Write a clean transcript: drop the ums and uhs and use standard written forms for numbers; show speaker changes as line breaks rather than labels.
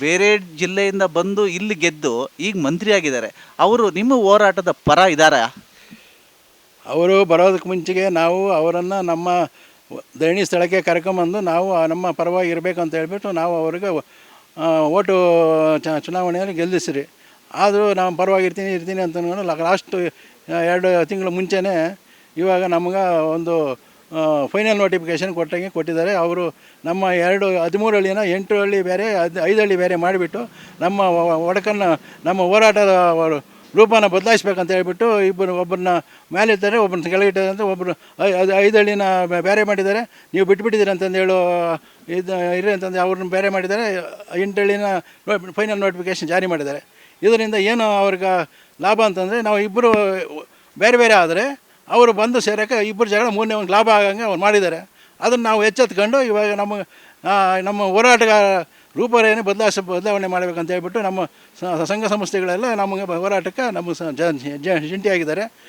ಬೇರೆ ಜಿಲ್ಲೆಯಿಂದ ಬಂದು ಇಲ್ಲಿ ಗೆದ್ದು ಈಗ ಮಂತ್ರಿಯಾಗಿದ್ದಾರೆ. ಅವರು ನಿಮ್ಮ ಹೋರಾಟದ ಪರ ಇದ್ದಾರಾ?
ಅವರು ಬರೋದಕ್ಕೆ ಮುಂಚೆಗೆ ನಾವು ಅವರನ್ನು ನಮ್ಮ ಧರಣಿ ಸ್ಥಳಕ್ಕೆ ಕರ್ಕೊಂಬಂದು ನಾವು ನಮ್ಮ ಪರವಾಗಿ ಇರಬೇಕು ಅಂತ ಹೇಳ್ಬಿಟ್ಟು ನಾವು ಅವರಿಗೆ ಓಟು ಚುನಾವಣೆಯಲ್ಲಿ ಗೆಲ್ಲಿಸಿರಿ. ಆದರೂ ನಾವು ಪರವಾಗಿ ಇರ್ತೀನಿ ಅಂತ ಲಾಸ್ಟ್ 2 ತಿಂಗಳ ಮುಂಚೆನೇ ಇವಾಗ ನಮ್ಗೆ ಒಂದು ಫೈನಲ್ ನೋಟಿಫಿಕೇಷನ್ ಕೊಟ್ಟಿದ್ದಾರೆ. ಅವರು ನಮ್ಮ 13 ಹಳ್ಳಿನ 8 ಹಳ್ಳಿ ಬೇರೆ 5 ಹಳ್ಳಿ ಬೇರೆ ಮಾಡಿಬಿಟ್ಟು ನಮ್ಮ ಒಡಕನ್ನು ನಮ್ಮ ಹೋರಾಟದ ರೂಪನ ಬದಲಾಯಿಸ್ಬೇಕಂತ ಹೇಳ್ಬಿಟ್ಟು ಒಬ್ಬರನ್ನ ಮೇಲಿರ್ತಾರೆ, ಒಬ್ಬರನ್ನ ಕೆಳಗಿಟ್ಟಾರೆ ಅಂತ, ಒಬ್ಬರು 5 ಹಳ್ಳಿನ ಬೇರೆ ಮಾಡಿದ್ದಾರೆ. ನೀವು ಬಿಟ್ಬಿಟ್ಟಿದ್ದೀರಿ ಅಂತಂದು ಹೇಳೋ ಇರಿ ಅಂತಂದು ಅವ್ರನ್ನ ಬೇರೆ ಮಾಡಿದ್ದಾರೆ. 8 ಹಳ್ಳಿನ ಫೈನಲ್ ನೋಟಿಫಿಕೇಷನ್ ಜಾರಿ ಮಾಡಿದ್ದಾರೆ. ಇದರಿಂದ ಏನು ಅವ್ರಿಗೆ ಲಾಭ ಅಂತಂದರೆ, ನಾವು ಇಬ್ಬರು ಬೇರೆ ಬೇರೆ ಆದರೆ ಅವರು ಬಂದು ಸೇರೋಕ್ಕೆ ಇಬ್ಬರು ಜಗಳ ಮೂರನೇ ಒಂದು ಲಾಭ ಆಗಂಗೆ ಅವ್ರು ಮಾಡಿದ್ದಾರೆ. ಅದನ್ನು ನಾವು ಎಚ್ಚೆತ್ಕೊಂಡು ಇವಾಗ ನಮ್ಮ ಹೋರಾಟಗಾರ ರೂಪರೇನೆ ಬದಲಾವಣೆ ಮಾಡಬೇಕಂತ ಹೇಳ್ಬಿಟ್ಟು ನಮ್ಮ ಸಂಘ ಸಂಸ್ಥೆಗಳೆಲ್ಲ ನಮಗೆ ಹೋರಾಟಕ್ಕೆ ನಮ್ಮ ಜಂಟಿಯಾಗಿದ್ದಾರೆ.